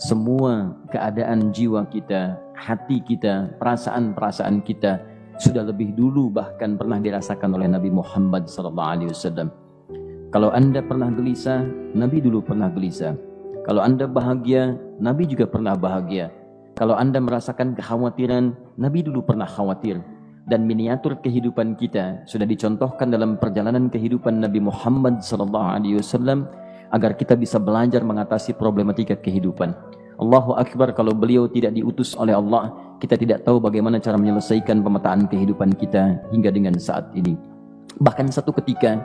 semua keadaan jiwa kita, hati kita, perasaan-perasaan kita sudah lebih dulu bahkan pernah dirasakan oleh Nabi Muhammad SAW. Kalau Anda pernah gelisah, Nabi dulu pernah gelisah. Kalau Anda bahagia, Nabi juga pernah bahagia. Kalau Anda merasakan kekhawatiran, Nabi dulu pernah khawatir. Dan miniatur kehidupan kita sudah dicontohkan dalam perjalanan kehidupan Nabi Muhammad SAW agar kita bisa belajar mengatasi problematika kehidupan. Allahu Akbar, kalau beliau tidak diutus oleh Allah, kita tidak tahu bagaimana cara menyelesaikan pemetaan kehidupan kita hingga dengan saat ini. Bahkan satu ketika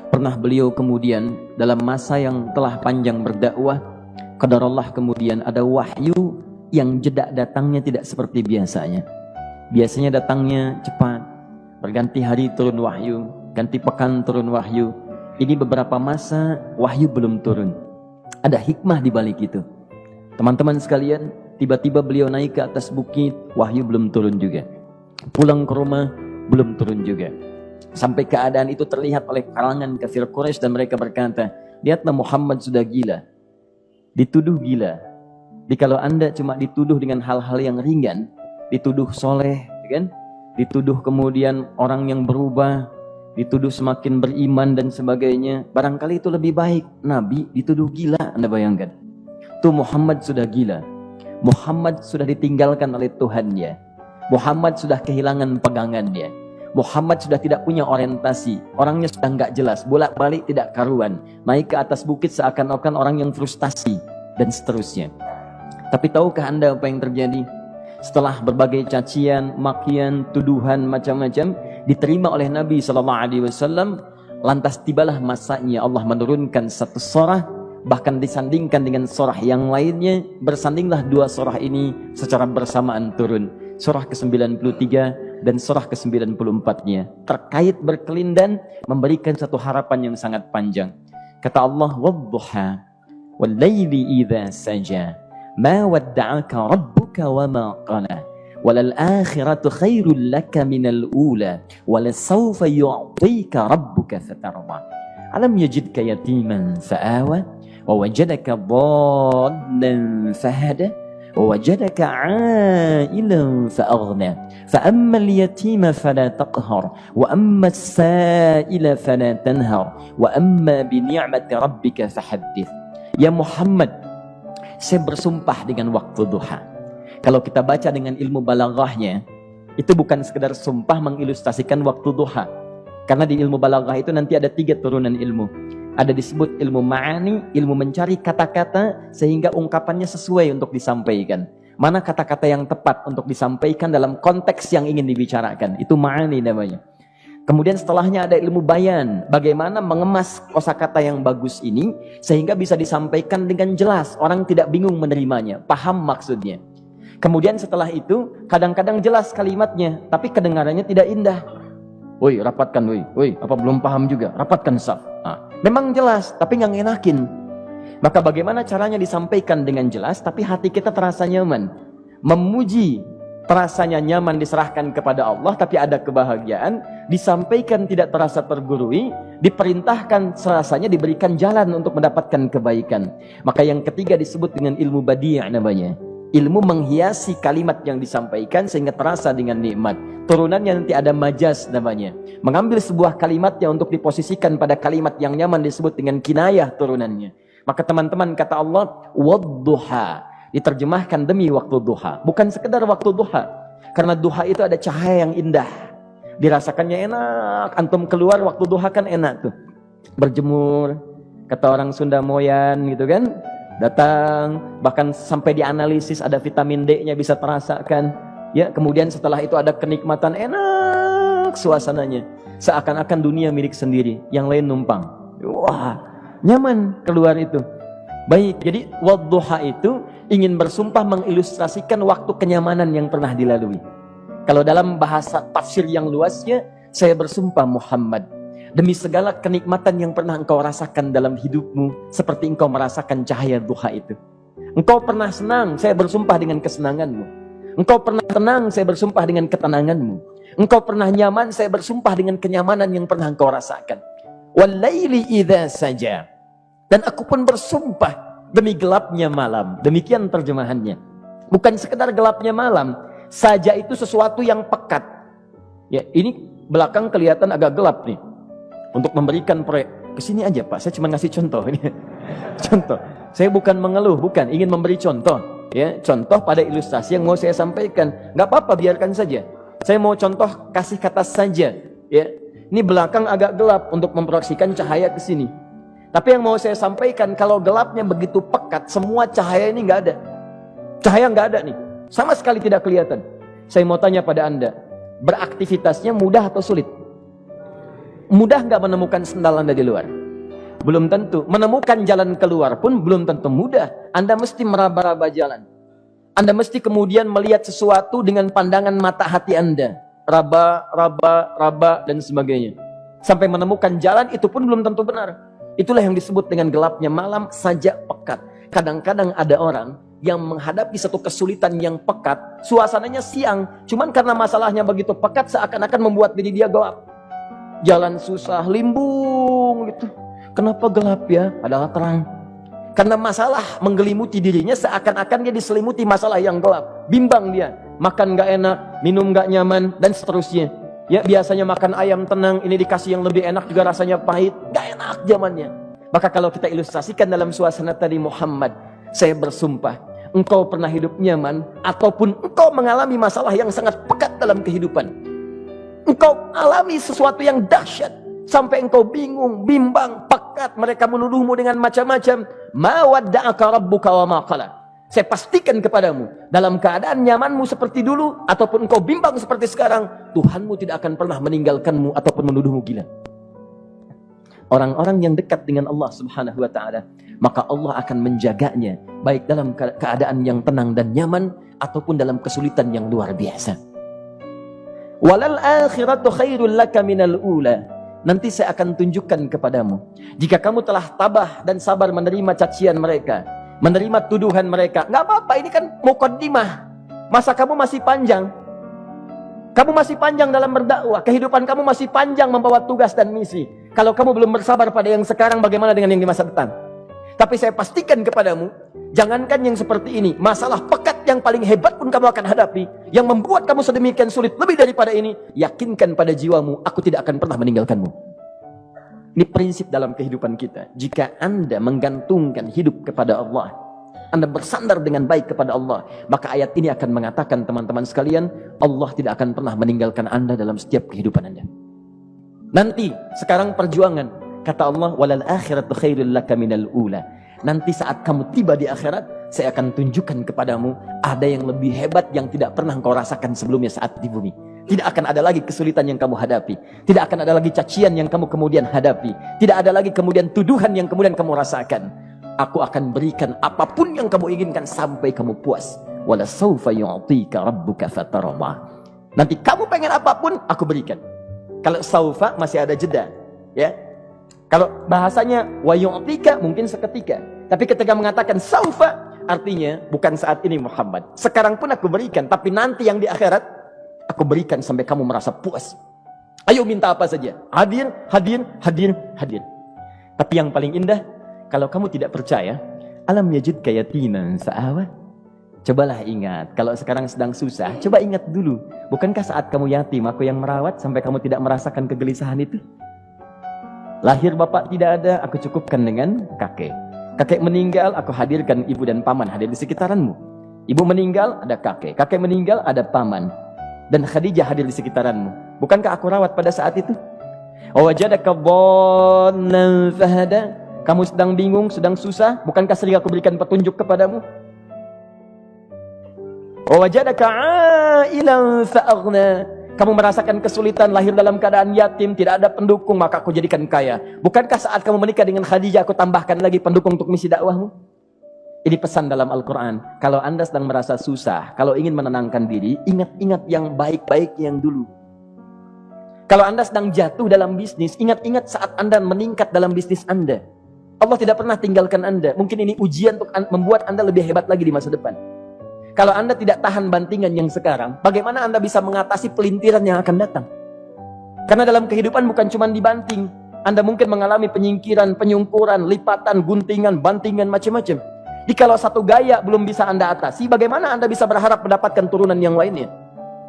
pernah beliau kemudian dalam masa yang telah panjang berdakwah, qadarullah kemudian ada wahyu yang jeda datangnya tidak seperti biasanya. Biasanya datangnya cepat, berganti hari turun wahyu, ganti pekan turun wahyu. Ini beberapa masa wahyu belum turun. Ada hikmah di balik itu. Teman-teman sekalian, tiba-tiba beliau naik ke atas bukit, wahyu belum turun juga. Pulang ke rumah, belum turun juga. Sampai keadaan itu terlihat oleh kalangan kafir Quraisy dan mereka berkata, lihatlah Muhammad sudah gila. Dituduh gila. Jadi kalau Anda cuma dituduh dengan hal-hal yang ringan, dituduh soleh, kan? Dituduh kemudian orang yang berubah, dituduh semakin beriman dan sebagainya. Barangkali itu lebih baik. Nabi dituduh gila, Anda bayangkan. Tuh Muhammad sudah gila. Muhammad sudah ditinggalkan oleh Tuhannya. Muhammad sudah kehilangan pegangannya. Muhammad sudah tidak punya orientasi. Orangnya sudah nggak jelas, bolak-balik tidak karuan. Naik ke atas bukit seakan-akan orang yang frustasi dan seterusnya. Tapi tahukah Anda apa yang terjadi? Setelah berbagai cacian, makian, tuduhan macam-macam diterima oleh Nabi SAW, lantas tibalah masanya Allah menurunkan satu surah, bahkan disandingkan dengan surah yang lainnya. Bersandinglah dua surah ini secara bersamaan turun, surah ke-93 dan surah ke-94-nya, terkait berkelindan memberikan satu harapan yang sangat panjang. Kata Allah, wadduha wal laili idza saja ma wadda'aka rabbuka wa ma qala walal akhiratu khairul laka minal ula walasawfa yu'tika rabbuka fatarda alam yajidka yatiman fa'awa wa wajadaka dhallan fahada wa wajadaka 'ailan fa'aghna fa ammal yatima fala taqhar wa ammas sa'ila fala tanhar wa amma bi ni'mati rabbika fahaddits. Ya Muhammad, saya bersumpah dengan waktu duha. Kalau kita baca dengan ilmu balaghahnya, itu bukan sekedar sumpah mengilustrasikan waktu duha. Karena di ilmu balaghah itu nanti ada 3 turunan ilmu. Ada disebut ilmu ma'ani, ilmu mencari kata-kata sehingga ungkapannya sesuai untuk disampaikan. Mana kata-kata yang tepat untuk disampaikan dalam konteks yang ingin dibicarakan. Itu ma'ani namanya. Kemudian setelahnya ada ilmu bayan, bagaimana mengemas kosakata yang bagus ini sehingga bisa disampaikan dengan jelas, orang tidak bingung menerimanya, paham maksudnya. Kemudian setelah itu kadang-kadang jelas kalimatnya, tapi kedengarannya tidak indah. Woi, rapatkan, woi, apa belum paham juga? Rapatkan saf. Memang jelas, tapi nggak ngenakin. Maka bagaimana caranya disampaikan dengan jelas, tapi hati kita terasa nyaman, memuji. Terasanya nyaman diserahkan kepada Allah, tapi ada kebahagiaan, disampaikan tidak terasa tergurui, diperintahkan serasanya diberikan jalan untuk mendapatkan kebaikan. Maka yang ketiga disebut dengan ilmu badi' namanya. Ilmu menghiasi kalimat yang disampaikan sehingga terasa dengan nikmat. Turunannya nanti ada majaz namanya. Mengambil sebuah kalimatnya untuk diposisikan pada kalimat yang nyaman disebut dengan kinayah turunannya. Maka teman-teman kata Allah, wadduha. Diterjemahkan demi waktu duha, bukan sekedar waktu duha, karena duha itu ada cahaya yang indah, dirasakannya enak. Antum keluar waktu duha kan enak tuh, berjemur, kata orang Sunda moyan gitu kan, datang, bahkan sampai dianalisis ada vitamin D-nya bisa terasakan, ya. Kemudian setelah itu ada kenikmatan, enak suasananya, seakan-akan dunia milik sendiri, yang lain numpang. Wah, nyaman keluar itu. Baik, jadi wadduha itu ingin bersumpah mengilustrasikan waktu kenyamanan yang pernah dilalui. Kalau dalam bahasa tafsir yang luasnya, saya bersumpah Muhammad, demi segala kenikmatan yang pernah engkau rasakan dalam hidupmu, seperti engkau merasakan cahaya duha itu. Engkau pernah senang, saya bersumpah dengan kesenanganmu. Engkau pernah tenang, saya bersumpah dengan ketenanganmu. Engkau pernah nyaman, saya bersumpah dengan kenyamanan yang pernah engkau rasakan. Wal laili idza saja. Dan aku pun bersumpah demi gelapnya malam. Demikian terjemahannya. Bukan sekedar gelapnya malam, saja itu sesuatu yang pekat. Ya, ini belakang kelihatan agak gelap nih. Untuk memberikan proyek, kesini aja Pak, saya cuma ngasih contoh ini. Contoh, saya bukan mengeluh, bukan, ingin memberi contoh. Ya, contoh pada ilustrasi yang mau saya sampaikan. Nggak apa-apa, biarkan saja. Saya mau contoh kasih kata saja. Ya, ini belakang agak gelap untuk memproyeksikan cahaya ke sini. Tapi yang mau saya sampaikan, kalau gelapnya begitu pekat, semua cahaya ini nggak ada. Cahaya nggak ada nih, sama sekali tidak kelihatan. Saya mau tanya pada Anda, beraktivitasnya mudah atau sulit? Mudah nggak menemukan sendal Anda di luar? Belum tentu. Menemukan jalan keluar pun belum tentu mudah. Anda mesti meraba-raba jalan. Anda mesti kemudian melihat sesuatu dengan pandangan mata hati Anda. Raba, dan sebagainya. Sampai menemukan jalan itu pun belum tentu benar. Itulah yang disebut dengan gelapnya malam saja pekat. Kadang-kadang ada orang yang menghadapi satu kesulitan yang pekat, suasananya siang, cuman karena masalahnya begitu pekat seakan-akan membuat diri dia gelap. Jalan susah, limbung gitu. Kenapa gelap ya? Padahal terang. Karena masalah menggelimuti dirinya seakan-akan dia diselimuti masalah yang gelap. Bimbang dia, makan gak enak, minum gak nyaman, dan seterusnya. Ya, biasanya makan ayam tenang, ini dikasih yang lebih enak juga rasanya pahit, gak enak zamannya. Maka kalau kita ilustrasikan dalam suasana tadi Muhammad, saya bersumpah, engkau pernah hidup nyaman, ataupun engkau mengalami masalah yang sangat pekat dalam kehidupan. Engkau alami sesuatu yang dahsyat, sampai engkau bingung, bimbang, pekat, mereka menuduhmu dengan macam-macam. Ma wadda'aka rabbuka wa ma qala. Saya pastikan kepadamu, dalam keadaan nyamanmu seperti dulu, ataupun engkau bimbang seperti sekarang, Tuhanmu tidak akan pernah meninggalkanmu ataupun menuduhmu gila. Orang-orang yang dekat dengan Allah Subhanahu wa ta'ala, maka Allah akan menjaganya, baik dalam keadaan yang tenang dan nyaman, ataupun dalam kesulitan yang luar biasa. Walal akhiratu khairul laka minal ula. Nanti saya akan tunjukkan kepadamu, jika kamu telah tabah dan sabar menerima cacian mereka, menerima tuduhan mereka, nggak apa-apa, ini kan muqaddimah. Masa kamu masih panjang. Kamu masih panjang dalam berdakwah, kehidupan kamu masih panjang membawa tugas dan misi. Kalau kamu belum bersabar pada yang sekarang, bagaimana dengan yang di masa depan? Tapi saya pastikan kepadamu, jangankan yang seperti ini, masalah pekat yang paling hebat pun kamu akan hadapi, yang membuat kamu sedemikian sulit lebih daripada ini, yakinkan pada jiwamu, aku tidak akan pernah meninggalkanmu. Ini prinsip dalam kehidupan kita. Jika Anda menggantungkan hidup kepada Allah, Anda bersandar dengan baik kepada Allah, maka ayat ini akan mengatakan, teman-teman sekalian, Allah tidak akan pernah meninggalkan Anda dalam setiap kehidupan Anda. Nanti, sekarang perjuangan. Kata Allah, walal akhiratu khairul laka minal ula. Nanti saat kamu tiba di akhirat, saya akan tunjukkan kepadamu ada yang lebih hebat yang tidak pernah engkau rasakan sebelumnya saat di bumi. Tidak akan ada lagi kesulitan yang kamu hadapi. Tidak akan ada lagi cacian yang kamu kemudian hadapi. Tidak ada lagi kemudian tuduhan yang kemudian kamu rasakan. Aku akan berikan apapun yang kamu inginkan sampai kamu puas. Wala sawfa yu'tika rabbuka fatarallah. Nanti kamu pengen apapun, aku berikan. Kalau saufa masih ada jeda, ya. Kalau bahasanya wa yu'tika mungkin seketika. Tapi ketika mengatakan saufa, artinya bukan saat ini Muhammad. Sekarang pun aku berikan, tapi nanti yang di akhirat aku berikan sampai kamu merasa puas. Ayo minta apa saja. Hadir, hadir, hadir, hadir. Tapi yang paling indah, kalau kamu tidak percaya, alam yajidka yatiman fa'awa. Cobalah ingat, kalau sekarang sedang susah, coba ingat dulu. Bukankah saat kamu yatim, aku yang merawat sampai kamu tidak merasakan kegelisahan itu? Lahir bapak tidak ada, aku cukupkan dengan kakek. Kakek meninggal, aku hadirkan ibu dan paman hadir di sekitaranmu. Ibu meninggal, ada kakek. Kakek meninggal, ada paman. Dan Khadijah hadir di sekitaranmu. Bukankah aku rawat pada saat itu? Wajadaka dhallan fahada. Kamu sedang bingung, sedang susah, bukankah sering aku berikan petunjuk kepadamu? Wajadaka ailan fa'aghna. Kamu merasakan kesulitan, lahir dalam keadaan yatim, tidak ada pendukung, maka aku jadikan kaya. Bukankah saat kamu menikah dengan Khadijah, aku tambahkan lagi pendukung untuk misi dakwahmu? Ini pesan dalam Al-Quran. Kalau Anda sedang merasa susah, kalau ingin menenangkan diri, ingat-ingat yang baik-baik yang dulu. Kalau Anda sedang jatuh dalam bisnis, ingat-ingat saat Anda meningkat dalam bisnis Anda. Allah tidak pernah tinggalkan Anda. Mungkin ini ujian untuk membuat Anda lebih hebat lagi di masa depan. Kalau Anda tidak tahan bantingan yang sekarang, bagaimana Anda bisa mengatasi pelintiran yang akan datang? Karena dalam kehidupan bukan cuma dibanting. Anda mungkin mengalami penyingkiran, penyungkuran, lipatan, guntingan, bantingan, macam-macam. Jikalau satu gaya belum bisa Anda atasi, bagaimana Anda bisa berharap mendapatkan turunan yang lainnya?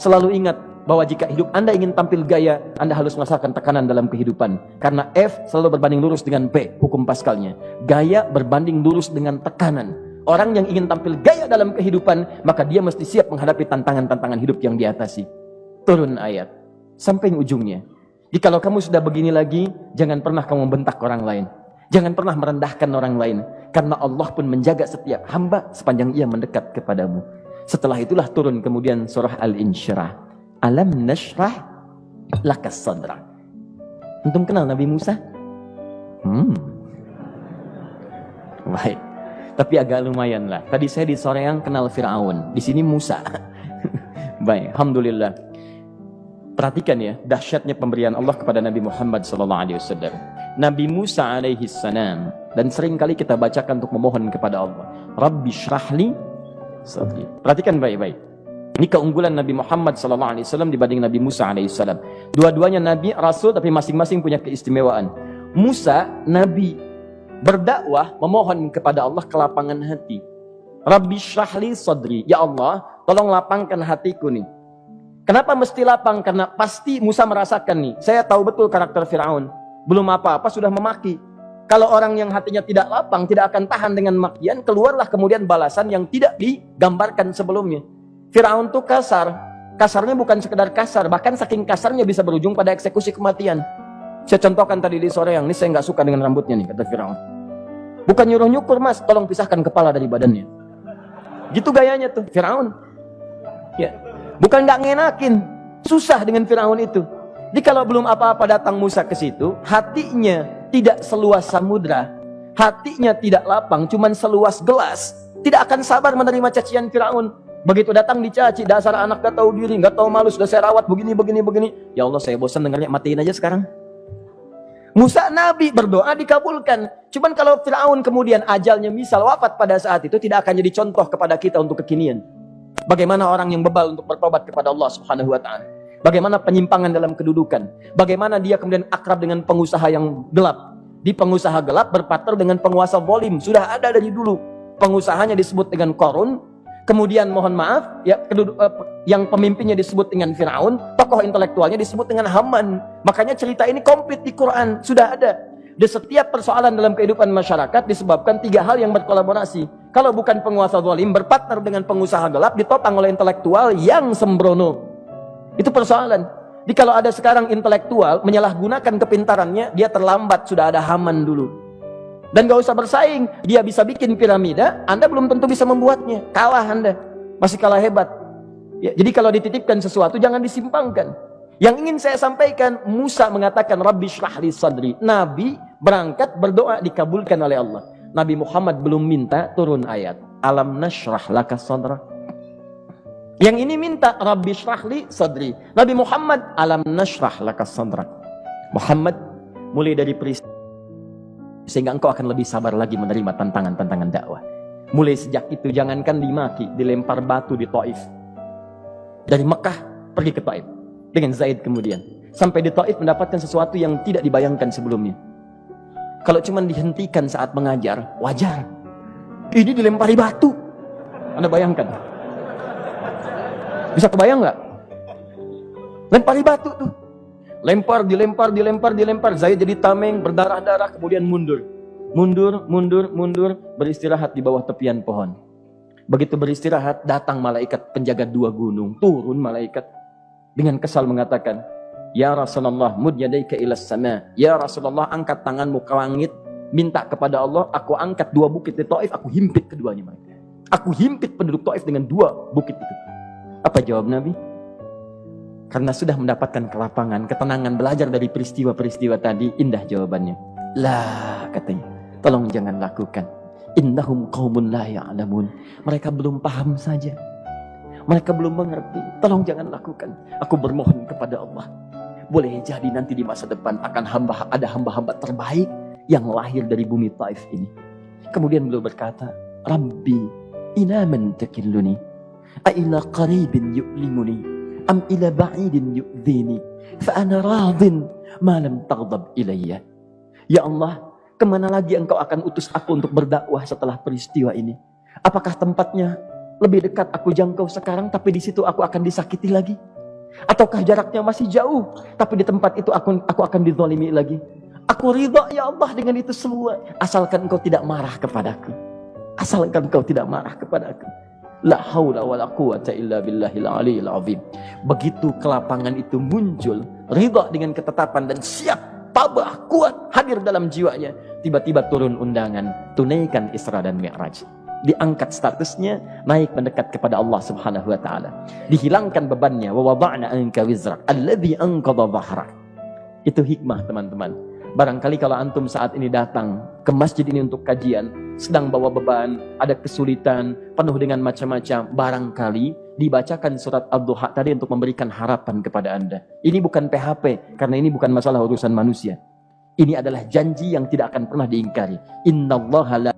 Selalu ingat bahwa jika hidup Anda ingin tampil gaya, Anda harus merasakan tekanan dalam kehidupan. Karena F selalu berbanding lurus dengan P, hukum Pascalnya. Gaya berbanding lurus dengan tekanan. Orang yang ingin tampil gaya dalam kehidupan, maka dia mesti siap menghadapi tantangan-tantangan hidup yang diatasi. Turun ayat sampai ujungnya. Jikalau kamu sudah begini lagi, jangan pernah kamu membentak orang lain. Jangan pernah merendahkan orang lain. Karena Allah pun menjaga setiap hamba sepanjang ia mendekat kepadamu. Setelah itulah turun kemudian surah Al-Insyirah. Alam nashrah lakas sadra. Antum kenal Nabi Musa? Baik. Tapi agak lumayan lah. Tadi saya di Soreang kenal Fir'aun. Di sini Musa. Baik, alhamdulillah. Perhatikan ya, dahsyatnya pemberian Allah kepada Nabi Muhammad SAW. Nabi Musa alaihi salam, dan sering kali kita bacakan untuk memohon kepada Allah. Rabbi syrahli sadri. Perhatikan baik-baik. Ini keunggulan Nabi Muhammad SAW dibanding Nabi Musa alaihissalam. Dua-duanya Nabi, Rasul, tapi masing-masing punya keistimewaan. Musa, Nabi, berdakwah, memohon kepada Allah kelapangan hati. Rabbi syrahli sadri. Ya Allah, tolong lapangkan hatiku nih. Kenapa mesti lapang? Karena pasti Musa merasakan nih. Saya tahu betul karakter Fir'aun. Belum apa-apa sudah memaki. Kalau orang yang hatinya tidak lapang, tidak akan tahan dengan makian, keluarlah kemudian balasan yang tidak digambarkan sebelumnya. Fir'aun tuh kasar. Kasarnya bukan sekedar kasar, bahkan saking kasarnya bisa berujung pada eksekusi kematian. Saya contohkan tadi di sore yang ini, saya nggak suka dengan rambutnya nih, kata Fir'aun. Bukan nyuruh nyukur mas, tolong pisahkan kepala dari badannya. Gitu gayanya tuh, Fir'aun. Ya, bukan nggak ngenakin, susah dengan Fir'aun itu. Jadi kalau belum apa-apa datang Musa ke situ, hatinya tidak seluas samudra, hatinya tidak lapang, cuman seluas gelas, tidak akan sabar menerima cacian Fir'aun. Begitu datang dicaci, dasar anak gak tahu diri, gak tahu malu, sudah saya rawat begini. Ya Allah, saya bosan dengarnya, matiin aja sekarang. Musa Nabi berdoa dikabulkan. Cuman kalau Fir'aun kemudian ajalnya misal wafat pada saat itu, tidak akan jadi contoh kepada kita untuk kekinian. Bagaimana orang yang bebal untuk bertobat kepada Allah Subhanahu wa ta'ala. Bagaimana penyimpangan dalam kedudukan. Bagaimana dia kemudian akrab dengan pengusaha yang gelap. Di pengusaha gelap berpartner dengan penguasa zalim. Sudah ada dari dulu. Pengusahanya disebut dengan Qarun. Kemudian mohon maaf, ya, yang pemimpinnya disebut dengan Fir'aun. Tokoh intelektualnya disebut dengan Haman. Makanya cerita ini komplit di Quran. Sudah ada. Di setiap persoalan dalam kehidupan masyarakat disebabkan tiga hal yang berkolaborasi. Kalau bukan penguasa zalim, berpartner dengan pengusaha gelap, ditopang oleh intelektual yang sembrono. Itu persoalan. Jadi kalau ada sekarang intelektual menyalahgunakan kepintarannya, dia terlambat, sudah ada Haman dulu. Dan gak usah bersaing, dia bisa bikin piramida, Anda belum tentu bisa membuatnya. Kalah Anda, masih kalah hebat. Ya, jadi kalau dititipkan sesuatu jangan disimpangkan. Yang ingin saya sampaikan, Musa mengatakan Rabbi syrahli sadri. Nabi berangkat berdoa dikabulkan oleh Allah. Nabi Muhammad belum minta turun ayat. Alam nashrah laka sadra. Yang ini minta Rabbi syrahli sadri. Nabi Muhammad alam nashrah laka sadra. Muhammad mulai dari peristiwa sehingga engkau akan lebih sabar lagi menerima tantangan-tantangan dakwah. Mulai sejak itu jangankan dimaki, dilempar batu di Taif. Dari Mekah pergi ke Taif dengan Zaid kemudian. Sampai di Taif mendapatkan sesuatu yang tidak dibayangkan sebelumnya. Kalau cuma dihentikan saat mengajar, wajar. Ini dilempari batu. Anda bayangkan? Bisa kebayang nggak? Lempari batu tuh. Dilempar. Zaid jadi tameng, berdarah-darah, kemudian mundur. Mundur, beristirahat di bawah tepian pohon. Begitu beristirahat, datang malaikat penjaga dua gunung. Turun malaikat dengan kesal mengatakan, Ya Rasulullah, mud yadaika ilas sama. Ya Rasulullah, angkat tanganmu ke langit, minta kepada Allah, aku angkat dua bukit di Taif, aku himpit keduanya mereka. Aku himpit penduduk Taif dengan dua bukit itu. Apa jawab Nabi? Karena sudah mendapatkan kelapangan, ketenangan, belajar dari peristiwa-peristiwa tadi, indah jawabannya. Lah, katanya, tolong jangan lakukan. Innahum qaumun la ya'lamun. Mereka belum paham saja. Mereka belum mengerti. Tolong jangan lakukan. Aku bermohon kepada Allah. Boleh jadi nanti di masa depan akan ada hamba-hamba terbaik yang lahir dari bumi Taif ini. Kemudian beliau berkata, Rabbi, ila man takilluni? A'ila qaribin yu'limuni? Am ila ba'idin yu'dhini? Fa'ana radin ma lam taghdab ilayya. Ya Allah, kemana lagi engkau akan utus aku untuk berdakwah setelah peristiwa ini? Apakah tempatnya lebih dekat aku jangkau sekarang, tapi di situ aku akan disakiti lagi? Ataukah jaraknya masih jauh, tapi di tempat itu aku akan dizalimi lagi? Aku ridha ya Allah dengan itu semua, asalkan engkau tidak marah kepadaku. Asalkan engkau tidak marah kepadaku. La haula wala quwata illa billahil aliyil azim. Begitu kelapangan itu muncul, ridha dengan ketetapan dan siap, tabah, kuat, hadir dalam jiwanya. Tiba-tiba turun undangan, tunaikan Isra dan Mi'raj. Diangkat statusnya, naik mendekat kepada Allah Subhanahu wa taala. Dihilangkan bebannya, wa wada'na anka wizrak alladzi anqadha dhahrak. Itu hikmah, teman-teman. Barangkali kalau antum saat ini datang ke masjid ini untuk kajian, sedang bawa beban, ada kesulitan, penuh dengan macam-macam, barangkali dibacakan surat Ad-Duha tadi untuk memberikan harapan kepada Anda. Ini bukan PHP, karena ini bukan masalah urusan manusia. Ini adalah janji yang tidak akan pernah diingkari. Innallaha la